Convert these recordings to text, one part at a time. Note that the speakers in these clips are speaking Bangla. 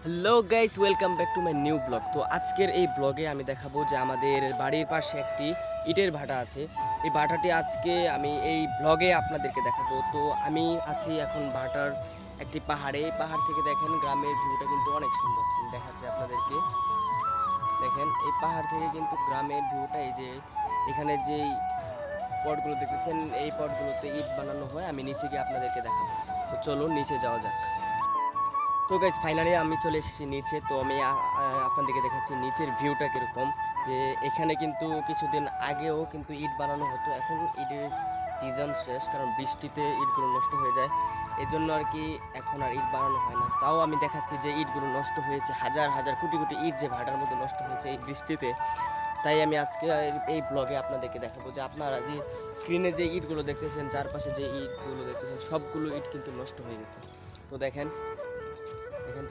Hello guys, welcome back to my new blog. তো আজকের এই ব্লগে আমি দেখাবো যে আমাদের বাড়ির পাশে একটি ইটের ভাটা আছে। এই ভাটাটি আজকে আমি এই ব্লগে আপনাদেরকে দেখাবো। তো আমি আছি এখন ভাটার একটি পাহাড়ে। এই পাহাড় থেকে দেখেন গ্রামের ভিউটা কিন্তু অনেক সুন্দর। আমি দেখাচ্ছি আপনাদেরকে। দেখেন এই পাহাড় থেকে কিন্তু গ্রামের ভিউটা, এই যে এখানে যেই পটগুলো দেখতেছেন, এই পটগুলোতে ইট বানানো হয়। আমি নিচে গিয়ে আপনাদেরকে দেখাবো। তো চলুন নিচে যাওয়া যাক। তো গাইজ ফাইনালি আমি চলে এসেছি নিচে। তো আমি আপনাদেরকে দেখাচ্ছি নিচের ভিউটা কীরকম। যে এখানে কিন্তু কিছুদিন আগেও কিন্তু ইট বানানো হতো, এখন ইটের সিজন শেষ, কারণ বৃষ্টিতে ইটগুলো নষ্ট হয়ে যায়। এই জন্য আর কি এখন আর ইট বানানো হয় না। তাও আমি দেখাচ্ছি যে ইটগুলো নষ্ট হয়েছে, হাজার হাজার কোটি কোটি ইট যে ভাটার মধ্যে নষ্ট হয়েছে এই বৃষ্টিতে। তাই আমি আজকে এই ব্লগে আপনাদেরকে দেখাবো যে আপনারা যে স্ক্রিনে যে ইটগুলো দেখতেছেন, চারপাশে যে ইটগুলো দেখতেছেন, সবগুলো ইট কিন্তু নষ্ট হয়ে গেছে। তো দেখেন দেখেন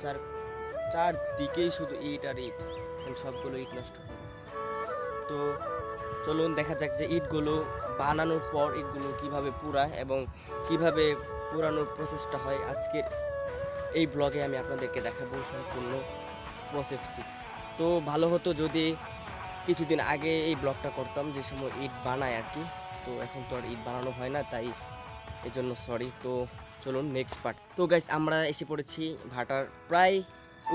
চারদিকেই শুধু ইট আর ইট। এখন সবগুলো ইট নষ্ট হয়ে গেছে। তো চলুন দেখা যাক যে ইটগুলো বানানোর পর ইটগুলো কিভাবে পুরায় এবং কিভাবে পুরানোর প্রসেসটা হয়। আজকের এই ব্লগে আমি আপনাদেরকে দেখাবো সম্পূর্ণ প্রসেসটি। তো ভালো হতো যদি কিছুদিন আগে এই ব্লগটা করতাম, যে সময় ইট বানায় আর কি। তো এখন তো আর ইট বানানো হয় না, তাই এই জন্য সরি। তো চলুন নেক্সট পার্ট। তো গাইস আমরা এসে পড়েছি ভাটার প্রায়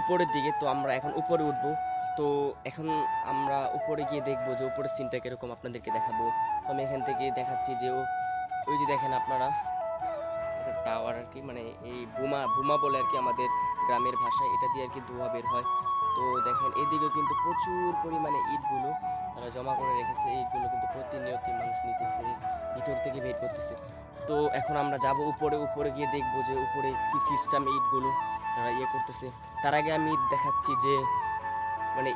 উপরের দিকে। তো আমরা এখন উপরে উঠবো। তো এখন আমরা উপরে গিয়ে দেখবো যে উপরের সিনটা কীরকম, আপনাদেরকে দেখাবো। তো আমি এখান থেকে দেখাচ্ছি যে ওই যে দেখেন আপনারা একটা টাওয়ার আর কি, মানে এই বুমা বুমা বলে আর কি আমাদের গ্রামের ভাষায়, এটা দিয়ে আর কি ধোঁয়া বের হয়। তো দেখেন এদিকে কিন্তু প্রচুর পরিমাণে ইটগুলো তারা জমা করে রেখেছে। ইটগুলো কিন্তু প্রতিনিয়ত মানুষ নিতেছে, ভিতর থেকে বের করতেছে। তো এখন আমরা যাব উপরে, উপরে গিয়ে দেখবো যে উপরে কি সিস্টেম ইটগুলো তারা ইয়ে করতেছে। তার আগে আমি দেখাচ্ছি যে মানে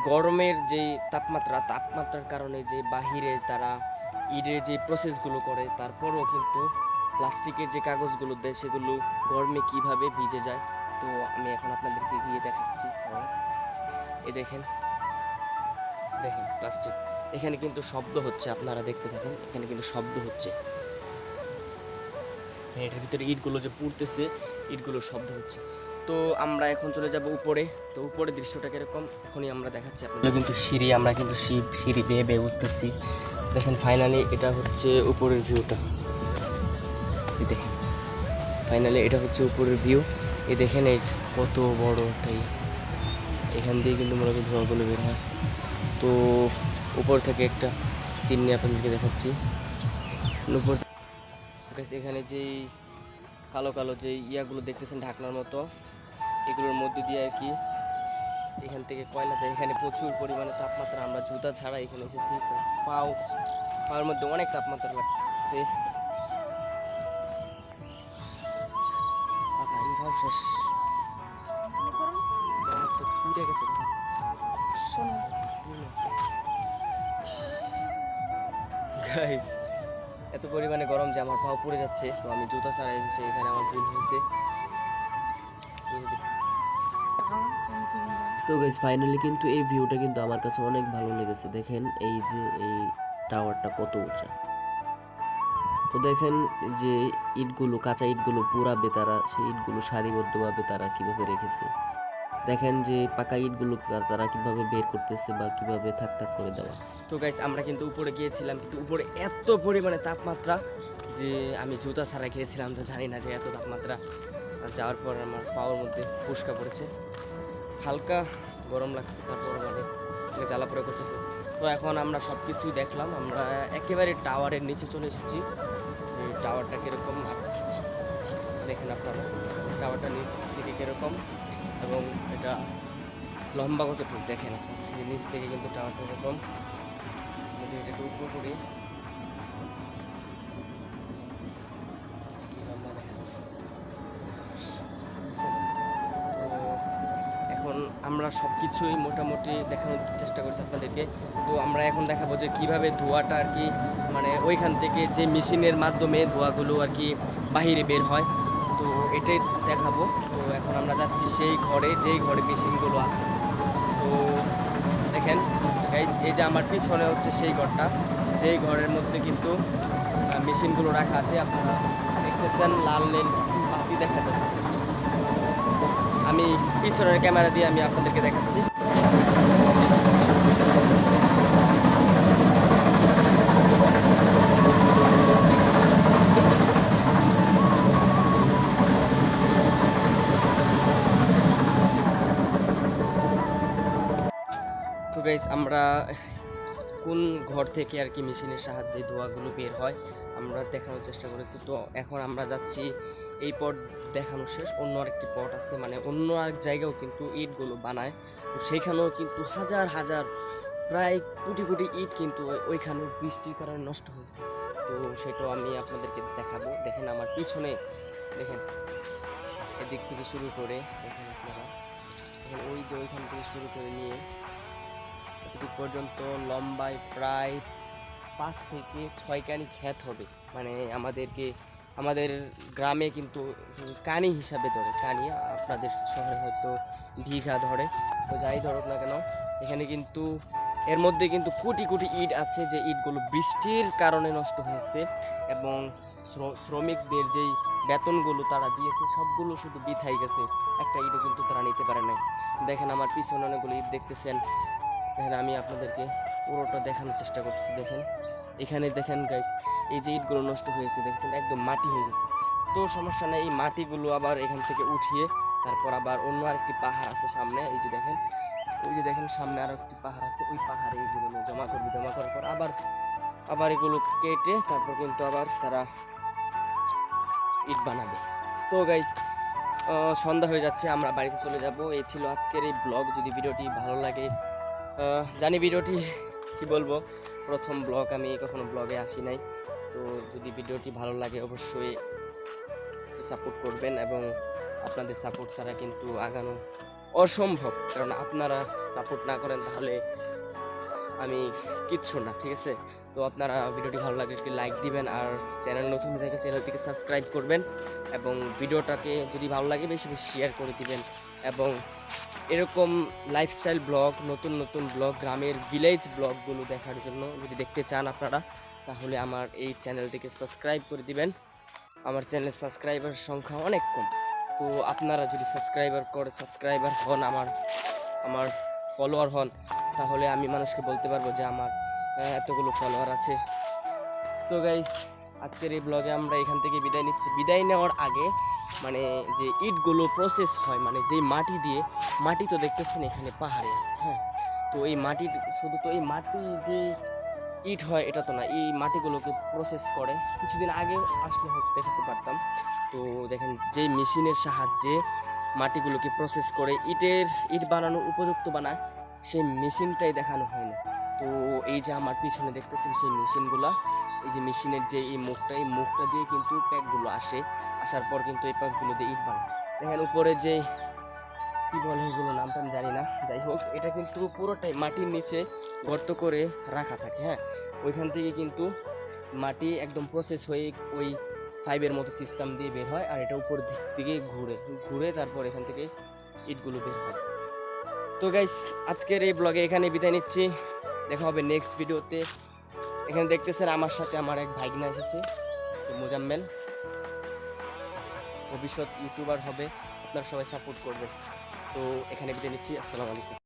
গরমের যে তাপমাত্রার কারণে যে বাহিরে তারা ইটের যে প্রসেসগুলো করে, তারপরও কিন্তু প্লাস্টিকের যে কাগজগুলো দেয় সেগুলো গরমে কিভাবে ভিজে যায়। তো আমি এখন আপনাদেরকে গিয়ে দেখাচ্ছি। এই দেখেন দেখেন প্লাস্টিক, এখানে কিন্তু শব্দ হচ্ছে, আপনারা দেখতে থাকেন, এখানে কিন্তু শব্দ হচ্ছে। এটার ভিতরে ইটগুলো যে পুড়তেছে, ইটগুলোর শব্দ হচ্ছে। তো আমরা এখন চলে যাব উপরে। তো উপরে দৃশ্যটা কিরকম এখনই আমরা দেখাচ্ছি আপনাদের। কিন্তু সিঁড়ি, আমরা কিন্তু সিঁড়ি বেয়ে বেয়ে উঠতেছি। দেখেন ফাইনালি এটা হচ্ছে উপরের ভিউটা। এই দেখেন ফাইনালি এটা হচ্ছে উপরের ভিউ। এই দেখেন এই কত বড় এটাই, এখান দিয়ে কিন্তু মূলত ধোঁয়াগুলো বের হয়। তো উপর থেকে একটা সিন নিয়ে আপনাদেরকে দেখাচ্ছি। উপর এখানে যেই কালো কালো যে ইয়াগুলো দেখতেছেন ঢাকনার মতো, এগুলোর মধ্যে দিয়ে আর কি এখান থেকে কয়লা দেয়। এখানে প্রচুর পরিমাণে তাপমাত্রা, আমরা জুতা ছাড়া এখানে এসেছি। পায়ের মধ্যে অনেক তাপমাত্রা লাগছে। শেষ তো ফুটে গেছে গাইস, এত পরিমাণে গরম যে আমার পাও পুড়ে যাচ্ছে। তো আমি জুতা ছাড়া এসেছি, এখানে আমার ভুল হয়েছে। তো গাইস ফাইনালি কিন্তু এই ভিউটা কিন্তু আমার কাছে অনেক ভালো লেগেছে। দেখেন এই যে এই টাওয়ারটা কত উঁচা। তো দেখেন যে ইটগুলো, কাঁচা ইটগুলো পুরাবে তারা, সেই ইটগুলো সারিবদ্ধভাবে তারা কিভাবে রেখেছে। দেখেন যে পাকা ইটগুলো তারা কিভাবে বের করতেছে বা কিভাবে থাক থাক করে দেওয়া। তো গাইস আমরা কিন্তু উপরে গিয়েছিলাম, কিন্তু উপরে এত পরিমাণে তাপমাত্রা যে আমি জুতা ছাড়া গিয়েছিলাম, তো জানি না যে এত তাপমাত্রা। যাওয়ার পর আমার পাওয়ার মধ্যে ফুসকা পড়েছে, হালকা গরম লাগছে, তারপর মানে জ্বালা পোড়া করতেছে। তো এখন আমরা সব কিছুই দেখলাম, আমরা একেবারে টাওয়ারের নিচে চলে এসেছি। এই টাওয়ারটা কীরকম আছে দেখেন আপনারা, টাওয়ারটা নিচ থেকে কীরকম এবং এটা লম্বা কতটুকু দেখেন। যে নিচ থেকে কিন্তু টাওয়ারটা এরকম, যে এটাকে উপর করি কি লম্বা দেখাচ্ছে। এখন আমরা সব কিছুই মোটামুটি দেখানোর চেষ্টা করছি আপনাদেরকে। তো আমরা এখন দেখাবো যে কীভাবে ধোঁয়াটা আর কি, মানে ওইখান থেকে যে মেশিনের মাধ্যমে ধোঁয়াগুলো আর কি বাহিরে বের হয়, তো এটাই দেখাবো। তো এখন আমরা যাচ্ছি সেই ঘরে, যেই ঘরে মেশিনগুলো আছে। তো দেখেন গাইস, এই যে আমার পিছনে হচ্ছে সেই ঘরটা, যেই ঘরের মধ্যে কিন্তু মেশিনগুলো রাখা আছে। আপনারা দেখতেছেন লাল নীল বাতি দেখা যাচ্ছে। আমি পিছনের ক্যামেরা দিয়ে আমি আপনাদেরকে দেখাচ্ছি। তো গাইস, আমরা কোন ঘর থেকে আর কি মেশিনের সাহায্যে ধোঁয়াগুলো বের হয় আমরা দেখানোর চেষ্টা করেছি। তো এখন আমরা যাচ্ছি, এই পট দেখানো শেষ, অন্য আরেকটি পট আছে, মানে অন্য আরেক জায়গাও কিন্তু ইটগুলো বানায়। তো সেইখানেও কিন্তু হাজার হাজার প্রায় কোটি কোটি ইট কিন্তু ওইখানেও বৃষ্টির কারণে নষ্ট হয়েছে। তো সেটাও আমি আপনাদেরকে দেখাবো। দেখেন আমার পিছনে, দেখেন এদিক থেকে শুরু করে, দেখেন আপনারা, দেখেন ওই যে ওইখান থেকে শুরু করে নিয়ে এতটুকু পর্যন্ত লম্বায় প্রায় 5 থেকে 6 কানি ক্ষেত হবে। মানে আমাদের গ্রামে কিন্তু কানি হিসাবে ধরে, কানি আপনাদের শহরে হয়তো বিঘা ধরে। তো যাই ধরুক না কেন, এখানে কিন্তু এর মধ্যে কিন্তু কোটি কোটি ইট আছে, যে ইটগুলো বৃষ্টির কারণে নষ্ট হয়েছে এবং শ্রমিকদের যেই বেতনগুলো তারা দিয়েছে সবগুলো শুধু বৃথাই গেছে, একটা ইটও কিন্তু তারা নিতে পারে নাই। দেখেন আমার পিছনে অনেকগুলো ইট দেখতেছেন, দেখেন আমি আপনাদেরকে পুরোটা দেখানোর চেষ্টা করতেছি। দেখেন এখানে দেখেন গাইস, এই যে ইটগুলো নষ্ট হয়েছে দেখছেন একদম মাটি হয়ে গেছে। তো সমস্যা নেই, এই মাটিগুলো আবার এখান থেকে উঠিয়ে তারপর আবার অন্য আরেকটি পাহাড় আছে সামনে, এই যে দেখেন, ওই যে দেখেন সামনে আরো একটি পাহাড় আছে, ওই পাহাড়ে এইগুলো জমা করবে, জমা করার পর আবার আবার এগুলো কেটে তারপর কিন্তু আবার তারা ইট বানাবে। তো গাইস, সন্ধ্যা হয়ে যাচ্ছে, আমরা বাড়িতে চলে যাব। এই ছিল আজকের এই ব্লগ। যদি ভিডিওটি ভালো লাগে, জানি ভিডিওটি কি বলবো, প্রথম ব্লগ, আমি কখনো ব্লগে আসি নাই। তো যদি ভিডিওটি ভালো লাগে অবশ্যই সাপোর্ট করবেন, এবং আপনাদের সাপোর্ট ছাড়া কিন্তু আগানো অসম্ভব, কারণ আপনারা সাপোর্ট না করেন তাহলে আমি কিচ্ছু না, ঠিক আছে? তো আপনারা ভিডিওটি ভালো লাগলে একটি লাইক দিবেন, আর চ্যানেল নতুন হয়ে থাকে চ্যানেলটিকে সাবস্ক্রাইব করবেন, এবং ভিডিওটাকে যদি ভালো লাগে বেশি বেশি শেয়ার করে দিবেন। এবং এরকম লাইফস্টাইল ব্লগ, নতুন নতুন ব্লগ, গ্রামের ভিলেজ ব্লগগুলো দেখার জন্য যদি দেখতে চান আপনারা, তাহলে আমার এই চ্যানেলটিকে সাবস্ক্রাইব করে দিবেন। আমার চ্যানেলের সাবস্ক্রাইবার সংখ্যা অনেক কম। তো আপনারা যদি সাবস্ক্রাইবার হন, আমার ফলোয়ার হন, তাহলে আমি মানুষকে বলতে পারবো যে আমার এতগুলো ফলোয়ার আছে। তো গাইস, আজকের এই ব্লগে আমরা এখান থেকে বিদায় নিচ্ছি। বিদায় নেওয়ার আগে, মানে যে ইটগুলো প্রসেস হয়, মানে যেই মাটি দিয়ে, মাটি তো দেখতেছেন এখানে পাহাড়ে আছে, হ্যাঁ। তো এই মাটি, শুধু তো এই মাটি যে ইট হয় এটা তো না, এই মাটিগুলোকে প্রসেস করে। কিছুদিন আগে আসলে হয়তো দেখাতে পারতাম। তো দেখেন যেই মেশিনের সাহায্যে মাটিগুলোকে প্রসেস করে ইট বানানোর উপযুক্ত বানায়, সেই মেশিনটাই দেখানো হয় না। তো এই যে আমার পিছনে দেখতেছেন সেই মেশিনগুলা, এই যে মেশিনের যে এই মুখটা দিয়ে কিন্তু প্যাকগুলো আসার পর কিন্তু এই প্যাকগুলো দিয়ে ইট বানায়। দেখেন উপরে যে কি বলে এগুলো, নামটা আমি জানি না, যাই হোক এটা কিন্তু পুরোটাই মাটির নিচে গর্ত করে রাখা থাকে, হ্যাঁ। ওইখান থেকে কিন্তু মাটি একদম প্রসেস হয়ে ওই ফাইবের মতো সিস্টেম দিয়ে বের হয়, আর এটা উপর দিক থেকে ঘুরে ঘুরে তারপর এখান থেকে ইটগুলো বের হয়। তো গাইস, আজকের এই ব্লগে এখানে বিদায় নিচ্ছি, দেখা হবে নেক্সট ভিডিওতে। এখানে দেখতেছেন আমার সাথে আমার এক ভাইগনা এসেছে, তো মোজাম্মেল, ভবিষ্যৎ ইউটিউবার হবে, আপনারা সবাই সাপোর্ট করবেন। তো এখানে বিদায় নিচ্ছি, আসসালামু আলাইকুম।